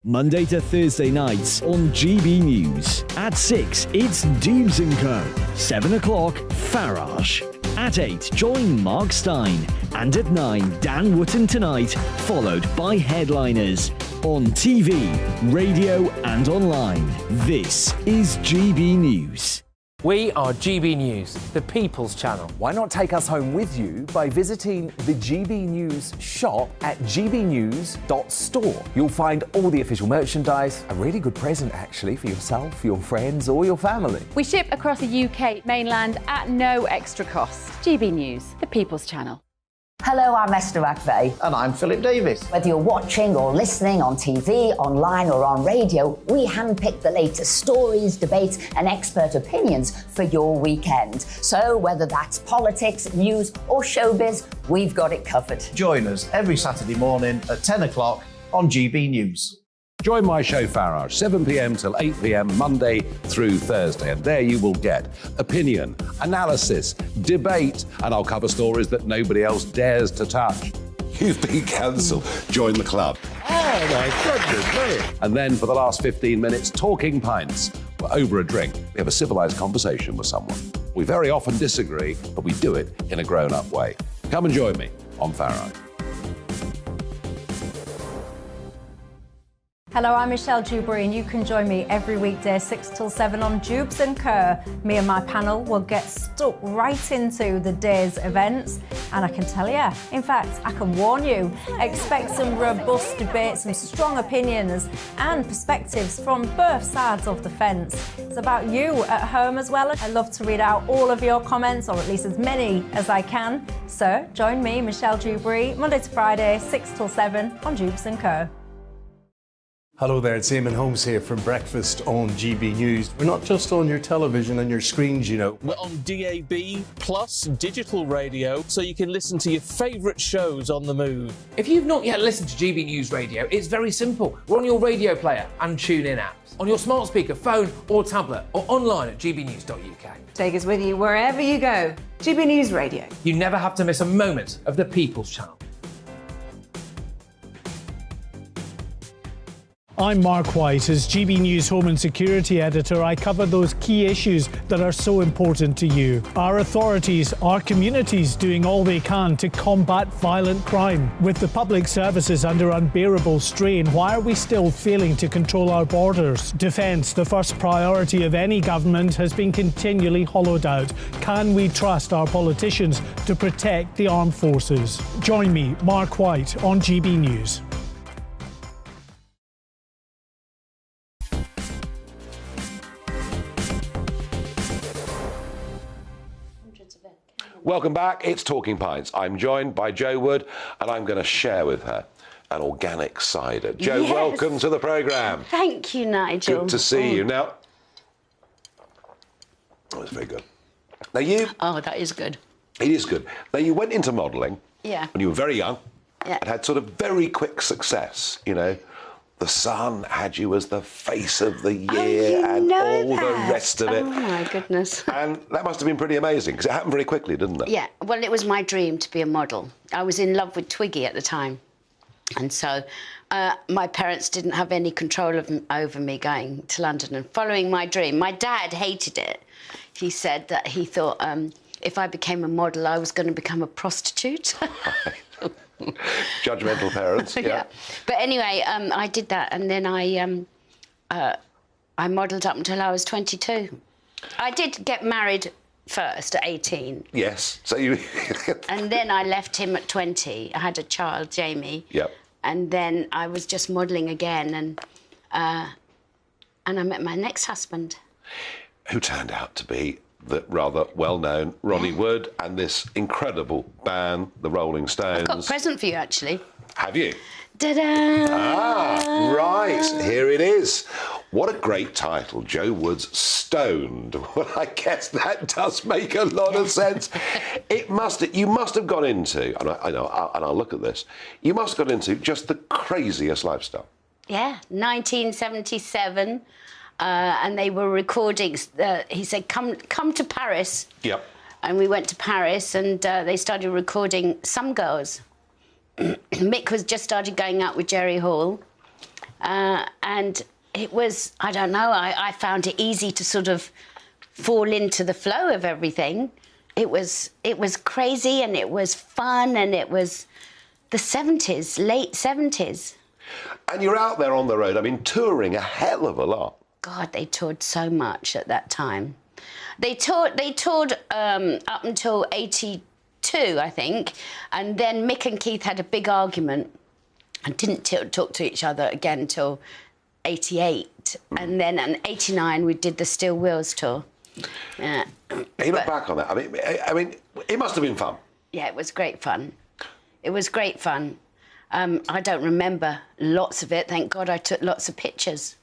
Monday to Thursday nights on GB News. At 6, it's Dubes & Co. 7 o'clock, Farage. At 8, join Mark Stein. And at 9, Dan Wootton Tonight, followed by Headliners. On TV, radio and online. This is GB News. We are GB News, the People's Channel. Why not take us home with you by visiting the GB News shop at gbnews.store. You'll find all the official merchandise, a really good present actually for yourself, your friends or your family. We ship across the UK mainland at no extra cost. GB News, the People's Channel. Hello, I'm Esther McVeigh. And I'm Philip Davis. Whether you're watching or listening on TV, online or on radio, we handpick the latest stories, debates and expert opinions for your weekend. So whether that's politics, news or showbiz, we've got it covered. Join us every Saturday morning at 10 o'clock on GB News. Join my show Farage, 7 p.m. till 8 p.m. Monday through Thursday, and there you will get opinion, analysis, debate, and I'll cover stories that nobody else dares to touch. You've been cancelled. Join the club. Oh my goodness me. And then for the last 15 minutes, talking pints. We're over a drink. We have a civilised conversation with someone. We very often disagree, but we do it in a grown-up way. Come and join me on Farage. Hello, I'm Michelle Dewberry, and you can join me every weekday 6 till 7 on Jubes and Kerr. Me and my panel will get stuck right into the day's events, and I can tell you, in fact, I can warn you, expect some robust debates, some strong opinions and perspectives from both sides of the fence. It's about you at home as well. I love to read out all of your comments, or at least as many as I can. So join me, Michelle Dewberry, Monday to Friday, 6 till 7 on Jubes and Kerr. Hello there, it's Eamon Holmes here from Breakfast on GB News. We're not just on your television and your screens, you know. We're on DAB plus digital radio, so you can listen to your favourite shows on the move. If you've not yet listened to GB News Radio, it's very simple. We're on your radio player and TuneIn apps, on your smart speaker, phone or tablet, or online at gbnews.uk. Take us with you wherever you go. GB News Radio. You never have to miss a moment of the People's Channel. I'm Mark White. As GB News Home and Security Editor, I cover those key issues that are so important to you. Our authorities, our communities doing all they can to combat violent crime. With the public services under unbearable strain, why are we still failing to control our borders? Defence, the first priority of any government, has been continually hollowed out. Can we trust our politicians to protect the armed forces? Join me, Mark White, on GB News. Welcome back. It's Talking Pints. I'm joined by Jo Wood, and I'm going to share with her an organic cider. Jo, Yes. welcome to the programme. Thank you, Nigel. Good to see you. Now, oh, it's very good. Now you... Oh, that is good. It is good. Now, you went into modelling Yeah. when you were very young. Yeah. And had sort of very quick success, you know. The Sun had you as the face of the year and all the rest of it. Oh, my goodness. And that must have been pretty amazing, because it happened very quickly, didn't it? Yeah, well, it was my dream to be a model. I was in love with Twiggy at the time. And so my parents didn't have any control over me going to London and following my dream. My dad hated it. He said that he thought if I became a model, I was going to become a prostitute. Judgmental parents, yeah. But anyway, I did that, and then I modelled up until I was 22. I did get married first at 18. Yes, so you... And then I left him at 20. I had a child, Jamie. Yep. And then I was just modelling again, and I met my next husband. Who turned out to be the rather well-known Ronnie Wood and this incredible band, the Rolling Stones. I've got a present for you, actually. Have you? Ta-da! Ah, right, here it is. What a great title, Jo Wood's Stoned. Well, I guess that does make a lot of sense. You must have gone into, and I know, and I'll look at this, you must have gone into just the craziest lifestyle. Yeah, 1977. And they were recording. He said, "Come to Paris." Yep. And we went to Paris, and they started recording Some Girls. Mick was just started going out with Jerry Hall, and it was, I don't know, I found it easy to sort of fall into the flow of everything. It was crazy, and it was fun, and it was the 70s, late 70s. And you're out there on the road, I mean, touring a hell of a lot. God, they toured so much at that time. They toured up until 82, I think, and then Mick and Keith had a big argument and didn't talk to each other again until 88. And then in 89, we did the Steel Wheels tour. You look back on that, I mean, it must have been fun. Yeah, it was great fun. It was great fun. I don't remember lots of it. Thank God I took lots of pictures.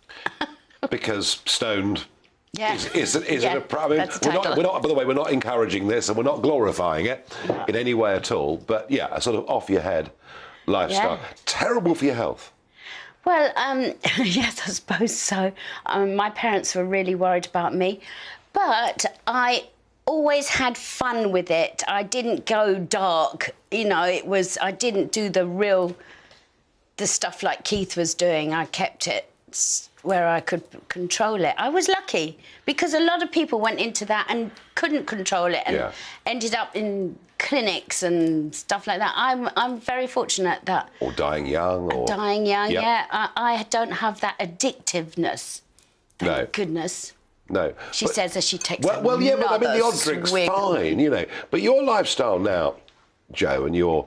Because stoned is Yeah, a problem. We're not, by the way, we're not encouraging this and we're not glorifying it in any way at all. But yeah, a sort of off your head lifestyle. Yeah. Terrible for your health. Well, yes, I suppose so. My parents were really worried about me, but I always had fun with it. I didn't go dark, you know. I didn't do the stuff like Keith was doing. I kept it where I could control it. I was lucky because a lot of people went into that and couldn't control it and ended up in clinics and stuff like that. I'm very fortunate that... Or dying young. Or dying young, yeah. I don't have that addictiveness. Thank goodness. No. She says as she takes well, yeah, but I mean, the odd drink's fine, you know. But your lifestyle now, Joe, and your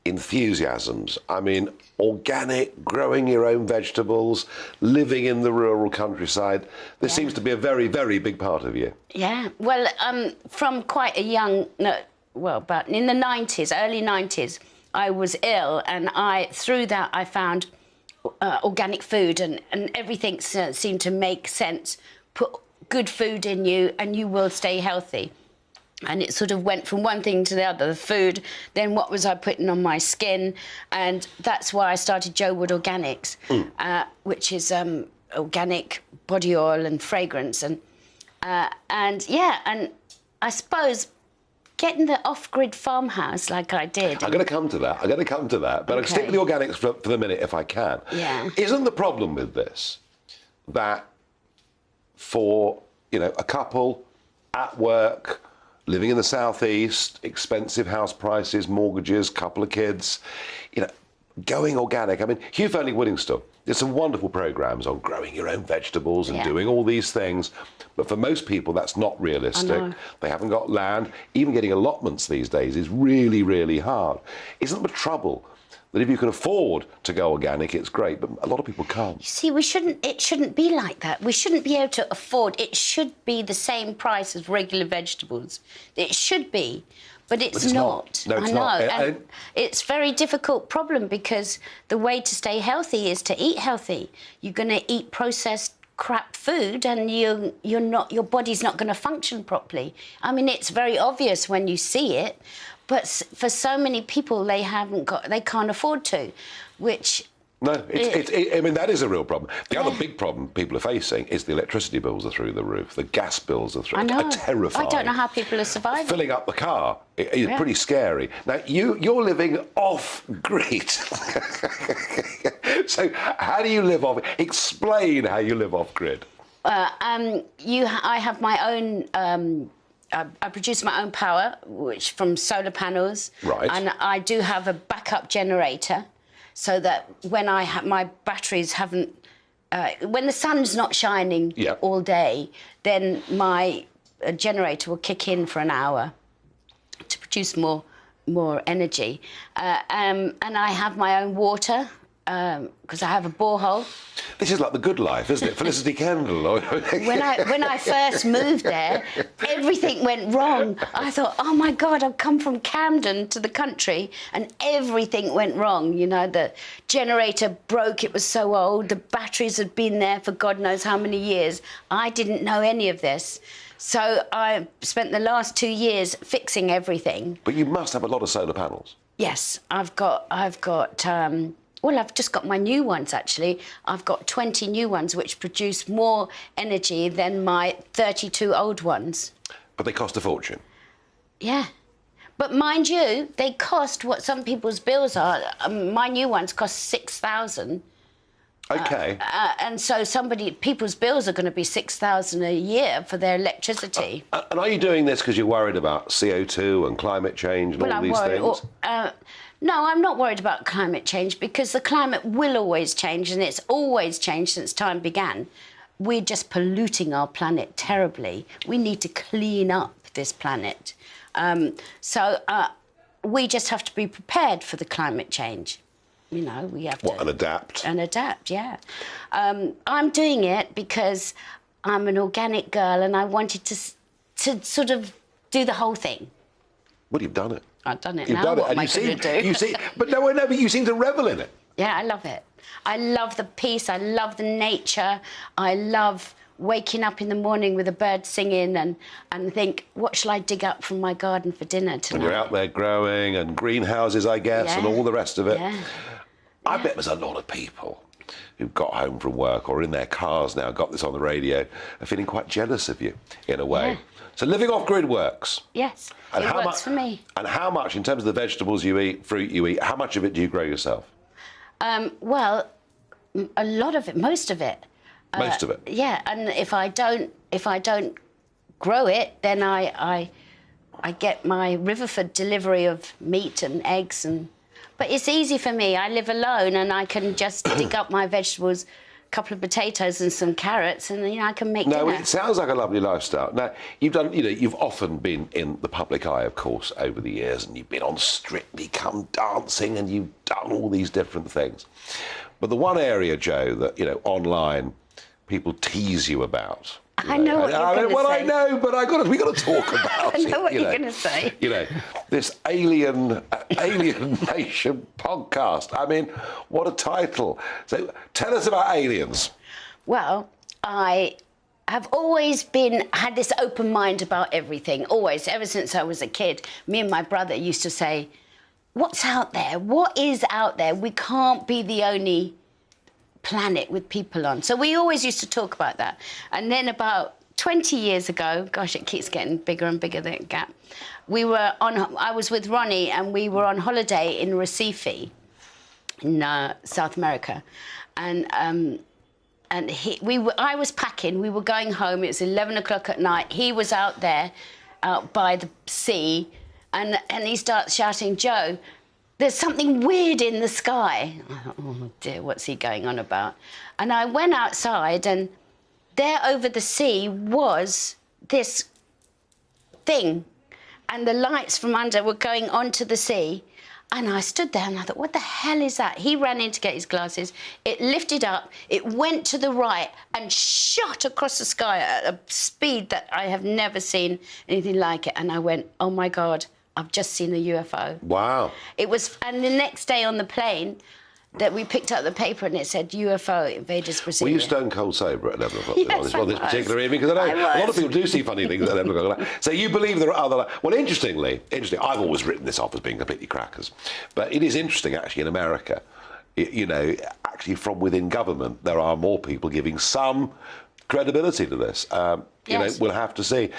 enthusiasms, I mean, organic, growing your own vegetables, living in the rural countryside, this seems to be a very, very big part of you. Yeah, well, from quite a young... but in the 90s, early 90s, I was ill, and through that I found organic food, and everything seemed to make sense. Put good food in you and you will stay healthy. And it sort of went from one thing to the other, the food, then what was I putting on my skin? And that's why I started Joe Wood Organics, which is organic body oil and fragrance. And I suppose getting the off-grid farmhouse like I did. I'm going to come to that. But I'll stick with the organics for the minute if I can. Yeah. Isn't the problem with this that for, you know, a couple at work, living in the southeast, expensive house prices, mortgages, couple of kids, you know, going organic. I mean, Hugh Fearnley-Whittingstall did some wonderful programmes on growing your own vegetables and doing all these things. But for most people, that's not realistic. They haven't got land. Even getting allotments these days is really, really hard. Isn't the trouble that if you can afford to go organic, it's great, but a lot of people can't? You see, it shouldn't be like that. We shouldn't be able to afford. It should be the same price as regular vegetables. It should be. But it's not. No, it's I know. not. And it's a very difficult problem because the way to stay healthy is to eat healthy. You're going to eat processed crap food and your body's not going to function properly. I mean, it's very obvious when you see it, but for so many people, they can't afford to, which... No, I mean, that is a real problem. The other big problem people are facing is the electricity bills are through the roof. The gas bills are terrifying. I don't know how people are surviving. Filling up the car is pretty scary. Now, you're living off-grid. So how do you live off? Explain how you live off-grid. I have my own... I produce my own power, which from solar panels. Right. And I do have a backup generator, so that when my batteries haven't... when the sun's not shining all day, then my generator will kick in for an hour to produce more energy. And I have my own water, because I have a borehole. This is like the good life, isn't it? Felicity Kendall. When I first moved there, everything went wrong. I thought, oh my God, I've come from Camden to the country and everything went wrong. You know, the generator broke, it was so old, the batteries had been there for God knows how many years. I didn't know any of this. So I spent the last 2 years fixing everything. But you must have a lot of solar panels. Yes, I've got well, I've just got my new ones, actually. I've got 20 new ones which produce more energy than my 32 old ones. But they cost a fortune. Yeah. But mind you, they cost what some people's bills are. My new ones cost 6,000. OK. And so people's bills are going to be 6,000 a year for their electricity. And are you doing this because you're worried about CO2 and climate change and all these things? No, I'm not worried about climate change because the climate will always change and it's always changed since time began. We're just polluting our planet terribly. We need to clean up this planet. So we just have to be prepared for the climate change. You know, we have to... And adapt. And adapt, yeah. I'm doing it because I'm an organic girl and I wanted to sort of do the whole thing. Well, you've done it. I've done it You've now. done it. What am I going to do? But you seem to revel in it. Yeah, I love it. I love the peace. I love the nature. I love waking up in the morning with a bird singing and think, what shall I dig up from my garden for dinner tonight? And you're out there growing and greenhouses, I guess, and all the rest of it. Yeah. I bet there's a lot of people who've got home from work or in their cars now, got this on the radio, are feeling quite jealous of you in a way. Yeah. So living off grid works. Yes, And it how works for me. And how much, in terms of the vegetables you eat, fruit you eat, how much of it do you grow yourself? Well, a lot of it, most of it. Most of it? Yeah, and if I don't grow it, then I get my Riverford delivery of meat and eggs But it's easy for me. I live alone and I can just dig up my vegetables, a couple of potatoes and some carrots, and I can make dinner. No, it sounds like a lovely lifestyle. Now, you've often been in the public eye, of course, over the years, and you've been on Strictly Come Dancing, and you've done all these different things. But the one area, Jo, that, online people tease you about. I know what you're going to say. Well, I know, but we got to talk about it. I know what you're going to say. This Alien Nation podcast. I mean, what a title. So tell us about aliens. Well, I have always had this open mind about everything, always, ever since I was a kid. Me and my brother used to say, what's out there? What is out there? We can't be the only planet with people on. So we always used to talk about that. And then about 20 years ago, gosh, it keeps getting bigger and bigger, that gap, I was with Ronnie and we were on holiday in Recife in South America. And I was packing, we were going home, it was 11 o'clock at night. He was out there, out by the sea, and he starts shouting, Jo, there's something weird in the sky. I thought, oh dear, what's he going on about? And I went outside, and there over the sea was this thing, and the lights from under were going onto the sea. And I stood there and I thought, what the hell is that? He ran in to get his glasses. It lifted up, it went to the right and shot across the sky at a speed that I have never seen anything like it. And I went, oh my God, I've just seen a UFO. Wow. And the next day on the plane, that we picked up the paper and it said UFO invaders Brazil. Were you stone cold sober at 11 o'clock Yes, on this particular evening? Because I know a lot of people do see funny things at 11 o'clock. So you believe there are other... Well, interestingly, I've always written this off as being completely crackers, but it is interesting, actually, in America, actually from within government, there are more people giving some credibility to this. Yes. We'll have to see.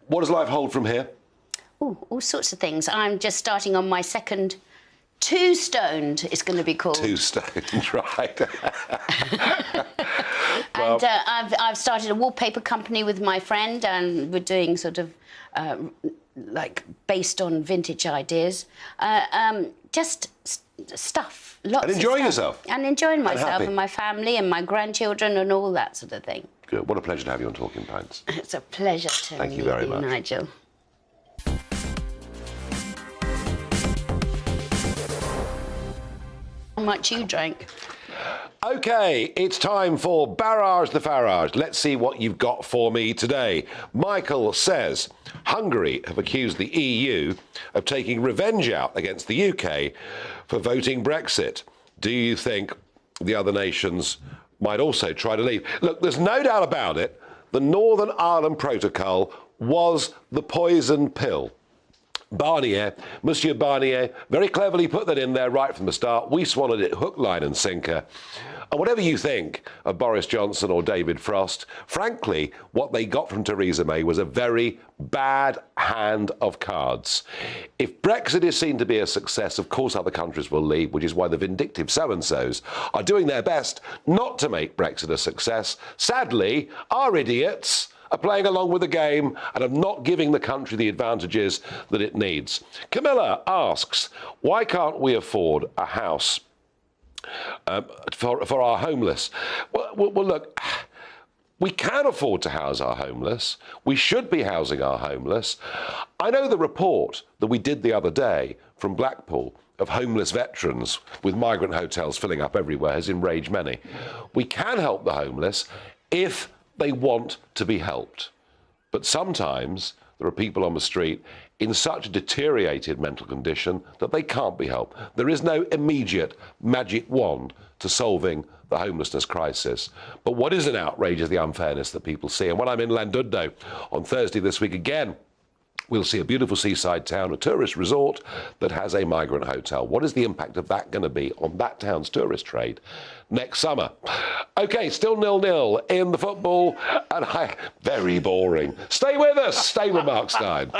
What does life hold from here? Ooh, all sorts of things. I'm just starting on my second... Two Stoned, it's going to be called. Two Stoned, right. And I've started a wallpaper company with my friend, and we're doing sort of based on vintage ideas. Just stuff, lots and enjoying of stuff. yourself. And enjoying myself happy. and my family and my grandchildren and all that sort of thing. Good. What a pleasure to have you on Talking Pints. It's a pleasure to Thank you very much, Nigel. How much you drank? OK, it's time for Barrage the Farage. Let's see what you've got for me today. Michael says, Hungary have accused the EU of taking revenge out against the UK for voting Brexit. Do you think the other nations might also try to leave? Look, there's no doubt about it. The Northern Ireland Protocol was the poison pill. Monsieur Barnier, very cleverly put that in there right from the start. We swallowed it hook, line and sinker. And whatever you think of Boris Johnson or David Frost, frankly, what they got from Theresa May was a very bad hand of cards. If Brexit is seen to be a success, of course other countries will leave, which is why the vindictive so-and-sos are doing their best not to make Brexit a success. Sadly, our idiots are playing along with the game and are not giving the country the advantages that it needs. Camilla asks, why can't we afford a house for our homeless? Well, look, we can afford to house our homeless. We should be housing our homeless. I know the report that we did the other day from Blackpool of homeless veterans with migrant hotels filling up everywhere has enraged many. We can help the homeless if they want to be helped. But sometimes there are people on the street in such a deteriorated mental condition that they can't be helped. There is no immediate magic wand to solving the homelessness crisis. But what is an outrage is the unfairness that people see. And when I'm in Llandudno on Thursday this week again, we'll see a beautiful seaside town, a tourist resort that has a migrant hotel. What is the impact of that going to be on that town's tourist trade? next summer. OK, still 0-0 in the football, and very boring. Stay with us. Stay with Mark Stein.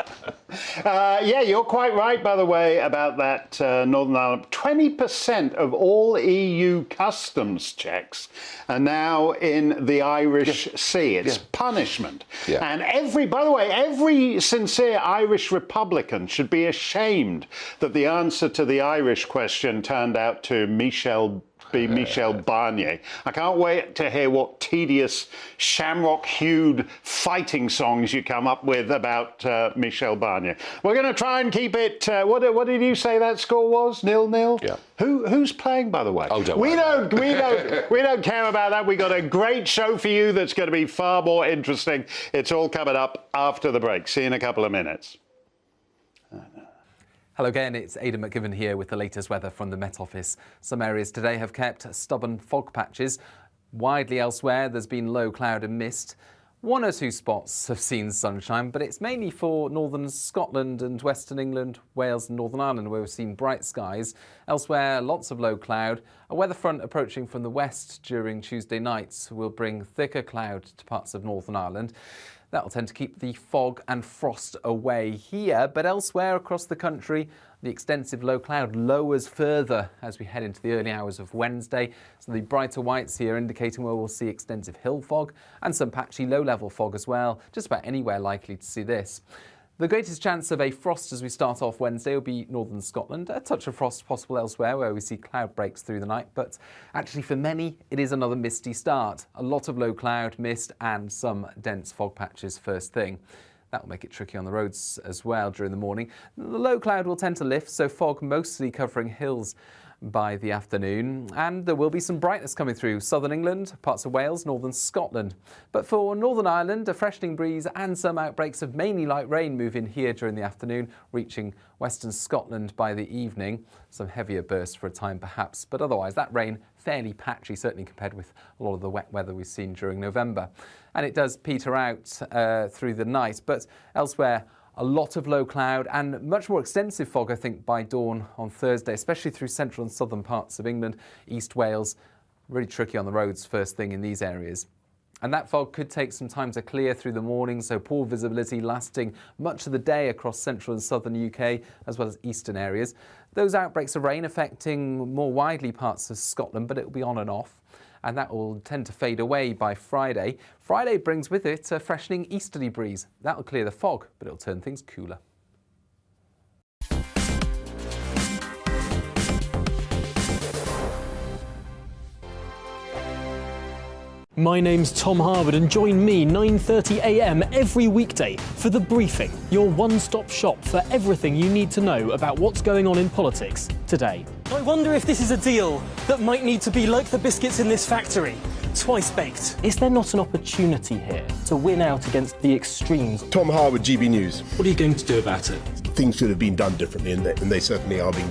Yeah, you're quite right, by the way, about that Northern Ireland. 20% of all EU customs checks are now in the Irish Sea. It's punishment. And by the way, every sincere Irish Republican should be ashamed that the answer to the Irish question turned out to Michel Barnier. I can't wait to hear what tedious, shamrock-hued fighting songs you come up with about Michel Barnier. We're going to try and keep it. What did you say that score was? 0-0. Yeah. Who's playing, by the way? Oh, don't we worry. We don't care about that. We got a great show for you that's going to be far more interesting. It's all coming up after the break. See you in a couple of minutes. Hello again, it's Aidan McGivern here with the latest weather from the Met Office. Some areas today have kept stubborn fog patches. Widely elsewhere, there's been low cloud and mist. One or two spots have seen sunshine, but it's mainly for northern Scotland and western England, Wales and Northern Ireland where we've seen bright skies. Elsewhere, lots of low cloud. A weather front approaching from the west during Tuesday night will bring thicker cloud to parts of Northern Ireland. That'll tend to keep the fog and frost away here, but elsewhere across the country, the extensive low cloud lowers further as we head into the early hours of Wednesday. So the brighter whites here indicating where we'll see extensive hill fog and some patchy low-level fog as well. Just about anywhere likely to see this. The greatest chance of a frost as we start off Wednesday will be northern Scotland. A touch of frost possible elsewhere where we see cloud breaks through the night, but actually for many it is another misty start. A lot of low cloud, mist and some dense fog patches first thing. That will make it tricky on the roads as well during the morning. The low cloud will tend to lift, so fog mostly covering hills by the afternoon, and there will be some brightness coming through southern England, parts of Wales, northern Scotland. But for Northern Ireland, a freshening breeze and some outbreaks of mainly light rain move in here during the afternoon, reaching western Scotland by the evening. Some heavier bursts for a time perhaps, but otherwise that rain fairly patchy, certainly compared with a lot of the wet weather we've seen during November. And it does peter out through the night, but elsewhere a lot of low cloud and much more extensive fog, I think, by dawn on Thursday, especially through central and southern parts of England, East Wales. Really tricky on the roads first thing in these areas. And that fog could take some time to clear through the morning, so poor visibility lasting much of the day across central and southern UK, as well as eastern areas. Those outbreaks of rain affecting more widely parts of Scotland, but it will be on and off. And that will tend to fade away by Friday. Friday brings with it a freshening easterly breeze. That will clear the fog, but it'll turn things cooler. My name's Tom Harwood and join me 9:30 a.m. every weekday for The Briefing, your one-stop shop for everything you need to know about what's going on in politics today. I wonder if this is a deal that might need to be like the biscuits in this factory, twice baked. Is there not an opportunity here to win out against the extremes? Tom Harwood, GB News. What are you going to do about it? Things should have been done differently, and they certainly are being